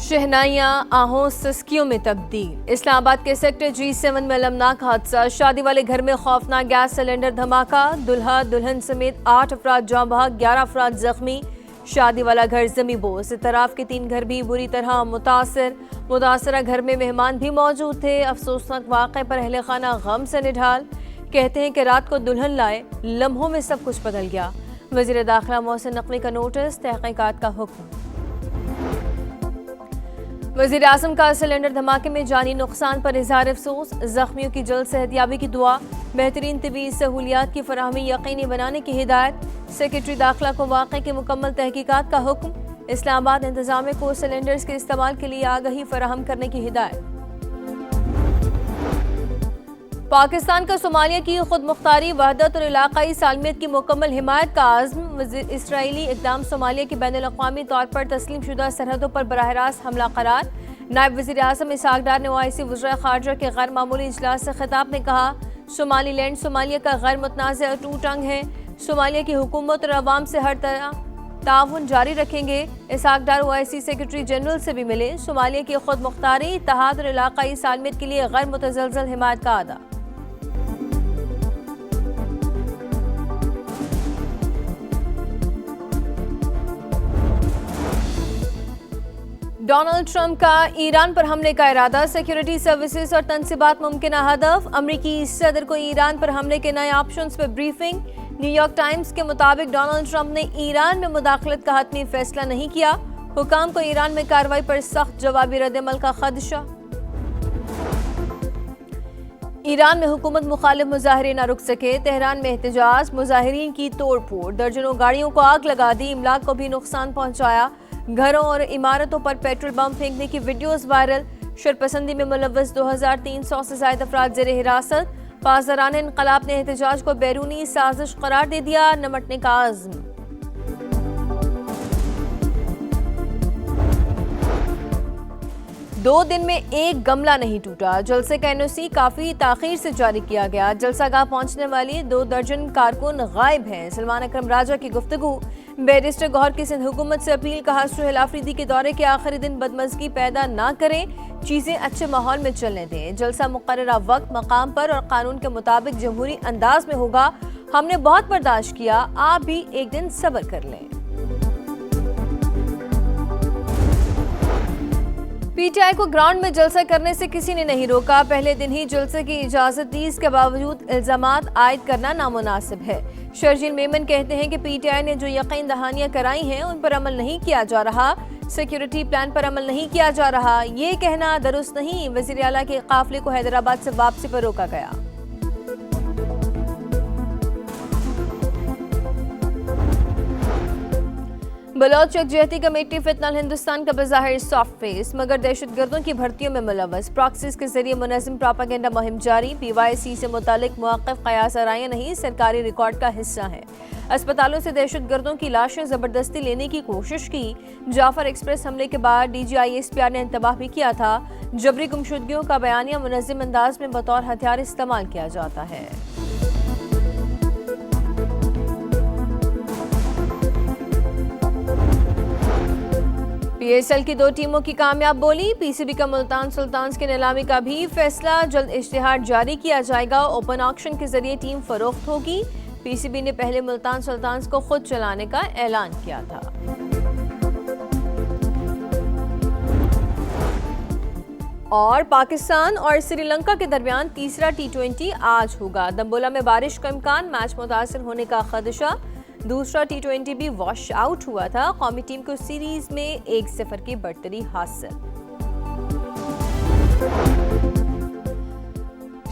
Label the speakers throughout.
Speaker 1: शहनाइयां आहों सिस्कियों में तब्दील। इस्लामाबाद के सेक्टर G7 में अलमनाक हादसा। शादी वाले घर में खौफनाक गैस सिलेंडर धमाका। दुल्हा दुल्हन समेत 8 अफराद जाँ बहक, 11 अफराद जख्मी। शादी वाला घर जमी बोस। इतराफ के 3 घर भी बुरी तरह मुतासरा घर में मेहमान भी मौजूद थे। अफसोसनाक वाक़े पर अहले खाना गम से निढाल। कहते हैं कि रात को दुल्हन लाए, लम्हों में सब कुछ बदल गया। वज़ीर दाखिला मोहसिन नकवी का नोटिस, तहक़ीक़ात का हुक्म। वज़ीर आज़म का सिलेंडर धमाके में जानी नुकसान पर इज़हार अफसोस। ज़ख्मियों की जल्द सेहतयाबी की दुआ। बेहतरीन तिबी सहूलियात की फराहमी यकीनी बनाने की हिदायत। सेक्रेटरी दाखिला को वाक़े की मुकम्मल तहकीकात का हुक्म। इस्लामाबाद इंतज़ामिया को सिलेंडर्स के इस्तेमाल के लिए आगाही फराहम करने की हिदायत। पाकिस्तान का सोमालिया की खुद मुख्तारी, वहदत और इलाकाई सालमियत की मुकम्मल हिमायत का आज़म। इसराइली इक़दाम सोमालिया की बैनुल-अक़वामी तौर पर तस्लीम शुदा सरहदों पर बराह रास्त हमला करार। नायब वज़ीर आज़म इसहाक डार ने OIC वज़ीर ख़ारजा के गैर मामूली इजलास से खिताब में कहा, सोमालीलैंड सोमालिया का गैर मुतनाज़ अटूट अंग है। सोमालिया की हुकूमत और अवाम से हर तरह ताउन जारी रखेंगे। इसहाक डार OIC सेक्रेटरी जनरल से भी मिले। सोमालिया की खुद मुख्तारी, इत्तेहाद और इलाकाई सालमियत के लिए गैर मुतज़लज़ल हिमायत का अदा। डोनाल्ड ट्रंप का ईरान पर हमले का इरादा। सिक्योरिटी सर्विसेज और तनसीबात मुमकिन हदफ। अमरीकी सदर को ईरान पर हमले के नए ऑप्शंस पर ब्रीफिंग। न्यूयॉर्क टाइम्स के मुताबिक डोनाल्ड ट्रंप ने ईरान में मुदाखलत का हतमी फैसला नहीं किया। हुकाम को ईरान में कार्रवाई पर सख्त जवाबी रद्दअमल का खदशा। ईरान में हुकूमत मुखालिफ मुजाहरे न रुक सके। तेहरान में एहतजाज, मुजाहिरीन की तोड़ फोड़। दर्जनों गाड़ियों को आग लगा दी। इमलाक को भी नुकसान पहुंचाया। घरों और इमारतों पर पेट्रोल बम फेंकने की वीडियोस वायरल। शरपसंदी में मुलव्वस 2300 से ज्यादा अफराद ज़ेरे हिरासत। पासदारान इनकलाब ने एहतजाज को बैरूनी साजिश करार दे दिया। निपटने का आज़म। दो दिन में एक गमला नहीं टूटा। जलसे का NOC काफी ताखीर से जारी किया गया। जलसागाह पहुंचने वाली 2 दर्जन कारकुन गायब हैं। सलमान अकरम राजा की गुफ्तगू। बैरिस्टर गौहर की सिंध हुकूमत से अपील, कहा सुहेल आफरीदी के दौरे के आखिरी दिन बदमज़गी पैदा ना करें, चीजें अच्छे माहौल में चलने दें। जलसा मुकर्ररा वक्त, मकाम पर और कानून के मुताबिक जमहूरी अंदाज में होगा। हमने बहुत बर्दाश्त किया, आप भी एक दिन सब्र कर लें। PTI को ग्राउंड में जलसा करने से किसी ने नहीं रोका। पहले दिन ही जलसे की इजाजत दी, इसके बावजूद इल्जामात आयद करना नामुनासिब है। शर्जील मेमन कहते हैं कि PTI ने जो यकीन दहानियां कराई हैं उन पर अमल नहीं किया जा रहा। सिक्योरिटी प्लान पर अमल नहीं किया जा रहा, ये कहना दुरुस्त नहीं। वज़ीर आला के काफिले को हैदराबाद से वापसी पर रोका गया। बलोच यकजहती कमेटी फितनल हिंदुस्तान का बज़ाहिर सॉफ्ट फेस, मगर दहशतगर्दों की भर्तियों में मुलव्वस। प्रॉक्सीज के जरिए मुनज़्ज़म प्रोपेगेंडा मुहिम जारी। PYC से मुतालिक मुवक्किफ कयास आराइयां नहीं, सरकारी रिकॉर्ड का हिस्सा है। अस्पतालों से दहशतगर्दों की लाशें जबरदस्ती लेने की कोशिश की। जाफर एक्सप्रेस हमले के बाद DGI SPR ने इंतबाह भी किया था। जबरी गुमशुदगियों का बयानिया मुनज़्ज़म अंदाज में बतौर हथियार इस्तेमाल किया जाता है। PSL की 2 टीमों की कामयाब बोली। PCB का मुल्तान सुल्तान्स की नीलामी का भी फैसला। जल्द इश्तिहार जारी किया जाएगा। ओपन ऑक्शन के जरिए टीम फरोख्त होगी। PCB ने पहले मुल्तान सुल्तान्स को खुद चलाने का ऐलान किया था। और पाकिस्तान और श्रीलंका के दरमियान तीसरा T20 आज होगा। दम्बोला में बारिश का इम्कान, मैच मुतासर होने का खदशा। दूसरा T20 भी वॉश आउट हुआ था। कौमी टीम को सीरीज में 1-0 की बढ़तरी हासिल।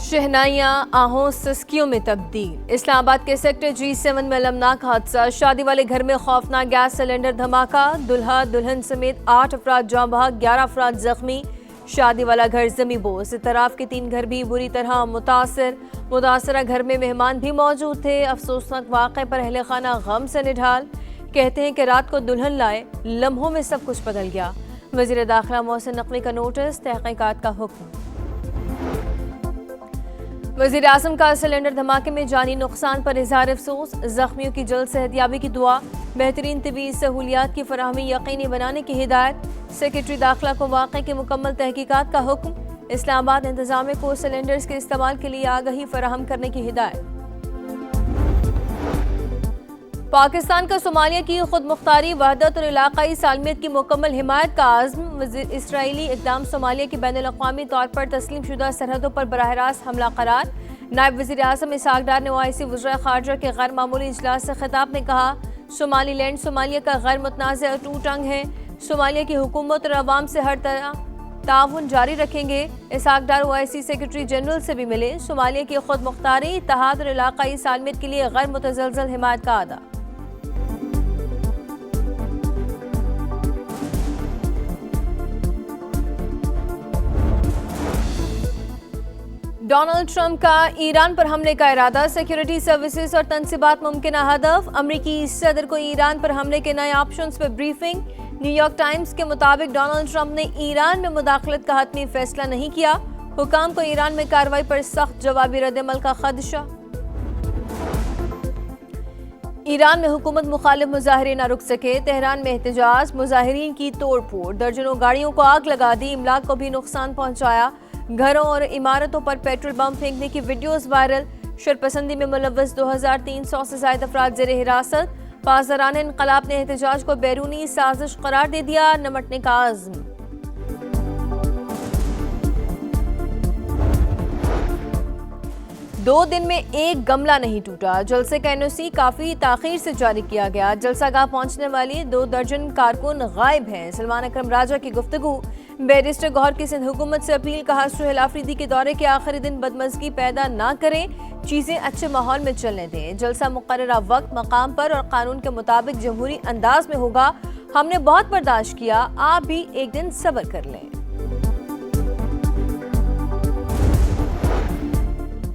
Speaker 1: शहनाइयां आहों सिस्कियों में तब्दील। इस्लामाबाद के सेक्टर G7 में अलमनाक हादसा। शादी वाले घर में खौफनाक गैस सिलेंडर धमाका। दुल्हा दुल्हन समेत 8 अफराद जाँ बहक, 11 अफराद जख्मी। शादी वाला घर जमी बोस। इतराफ के 3 घर भी बुरी तरह मुतासरा घर में मेहमान भी मौजूद थे। अफसोसनाक वाक़े पर अहले खाना गम से निढाल। कहते हैं कि रात को दुल्हन लाए, लम्हों में सब कुछ बदल गया। वज़ीर दाखिला मोहसिन नकवी का नोटिस, तहक़ीक़ात का हुक्म। वज़ीर आज़म का सिलेंडर धमाके में जानी नुकसान पर इज़हार अफसोस, जख्मियों की जल्द सेहतयाबी की दुआ, बेहतरीन तिबी सहूलियात की फराहमी यकीनी बनाने की हिदायत। सेक्रेटरी दाखिला को वाक़े की मुकम्मल तहकीकात का हुक्म। इस्लामाबाद इंतजामिया को सिलेंडर्स के इस्तेमाल के लिए आगाही फराहम करने की हिदायत। पाकिस्तान का सोमालिया की खुद मुख्तारी, वहदत और इलाकाई सालमियत की मुकम्मल हिमायत का आज़म। इसराइली इक़दाम सोमालिया की बैनुल-अक़वामी तौर पर तस्लीम शुदा सरहदों पर बराह रास्त हमला करार। नायब वज़ीर आज़म इसहाक़ डार ने ओआईसी वज़ीर ख़ारजा के गैर मामूली इजलास से खिताब में कहा, सोमालीलैंड सोमालिया का गैर मुतनाज़ टूट अंग है। सोमालिया की हुकूमत और अवाम से हर तरह ताउन जारी रखेंगे। इसहाक़ डार ओआईसी सेक्रेटरी जनरल से भी मिले। सोमालिया की खुद मुख्तारी, इत्तेहाद और इलाकाई सालमियत के लिए गैर मुतज़लज़ल हिमायत का अदा। डोनाल्ड ट्रंप का ईरान पर हमले का इरादा, सिक्योरिटी सर्विसेज और तनसीबात मुमकिन हदफ। अमरीकी सदर को ईरान पर हमले के नए ऑप्शंस पर ब्रीफिंग। न्यूयॉर्क टाइम्स के मुताबिक डोनाल्ड ट्रंप ने ईरान में मुदाखलत का हतमी फैसला नहीं किया। हुकाम को ईरान में कार्रवाई पर सख्त जवाबी रद्दअमल का खदशा। ईरान में हुकूमत मुखालिफ मुजाहरे न रुक सके, तेहरान में एहतजाज, मुजाहिरीन की तोड़ फोड़, दर्जनों गाड़ियों को आग लगा दी, इमलाक को भी नुकसान पहुंचाया। घरों और इमारतों पर पेट्रोल बम फेंकने की वीडियोस वायरल। शरपसंदी में मुलव्वस 2300 से ज्यादा अफराद जेर हिरासत। पासदारान इनकलाब ने एहतजाज को बैरूनी साजिश करार दे दिया, निमटने का आज़म। दो दिन में एक गमला नहीं टूटा, जलसे का एनओसी काफी ताखीर से जारी किया गया। जलसागाह पहुंचने वाली 2 दर्जन कारकुन गायब हैं। सलमान अकरम राजा की गुफ्तगू। बैरिस्टर गौहर की सिंध हुकूमत से अपील, कहा सुहेल आफरीदी के दौरे के आखिरी दिन बदमज़गी पैदा ना करें, चीजें अच्छे माहौल में चलने दें। जलसा मुकर्ररा वक्त, मकाम पर और कानून के मुताबिक जमहूरी अंदाज में होगा। हमने बहुत बर्दाश्त किया, आप भी एक दिन सब्र कर लें।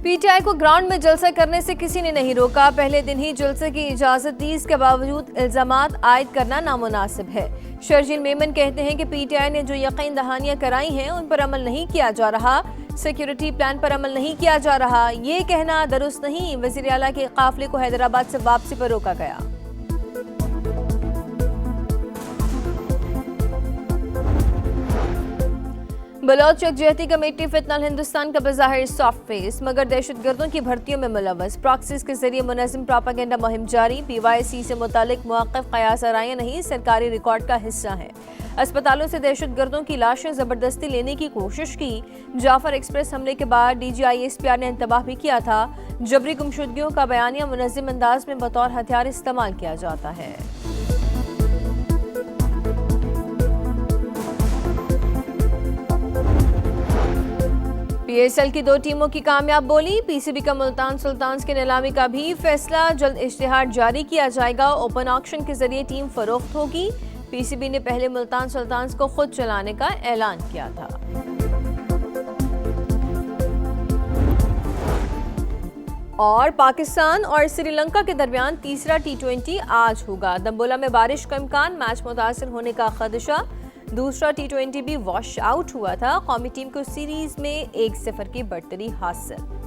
Speaker 1: पीटीआई को ग्राउंड में जलसा करने से किसी ने नहीं रोका। पहले दिन ही जलसे की इजाजत दी, इसके बावजूद इल्जामात आयद करना नामुनासिब है। शर्जील मेमन कहते हैं कि पीटीआई ने जो यकीन दहानियां कराई हैं उन पर अमल नहीं किया जा रहा, सिक्योरिटी प्लान पर अमल नहीं किया जा रहा, ये कहना दुरुस्त नहीं। वज़ीर आला के काफिले को हैदराबाद से वापसी पर रोका गया। बलोच यकजहती कमेटी फितनल हिंदुस्तान का बज़ाहिर सॉफ्ट फेस, मगर दहशतगर्दों की भर्तियों में मुलव्वस। प्रॉक्सीज के जरिए मुनज़्ज़म प्रोपेगेंडा मुहिम जारी। पीवाईसी से मुतालिक मुवक्किफ कयास आराइयां नहीं, सरकारी रिकॉर्ड का हिस्सा है। अस्पतालों से दहशतगर्दों की लाशें जबरदस्ती लेने की कोशिश की। जाफर एक्सप्रेस हमले के बाद DGISPR ने इंतबाह भी किया था। जबरी गुमशुदगियों का बयानिया मुनज़्ज़म अंदाज में बतौर हथियार इस्तेमाल किया जाता है। PSL की 2 टीमों की कामयाब बोली। PCB का मुल्तान सुल्तान्स की नीलामी का भी फैसला, जल्द इश्तिहार जारी किया जाएगा। ओपन ऑक्शन के जरिए टीम फरोख्त होगी। PCB ने पहले मुल्तान सुल्तान्स को खुद चलाने का ऐलान किया था। और पाकिस्तान और श्रीलंका के दरमियान तीसरा T20 आज होगा। दम्बोला में बारिश का इम्कान, मैच मुतासिर होने का खदशा। दूसरा T20 भी वॉश आउट हुआ था। कौमी टीम को सीरीज में 1-0 की बढ़तरी हासिल।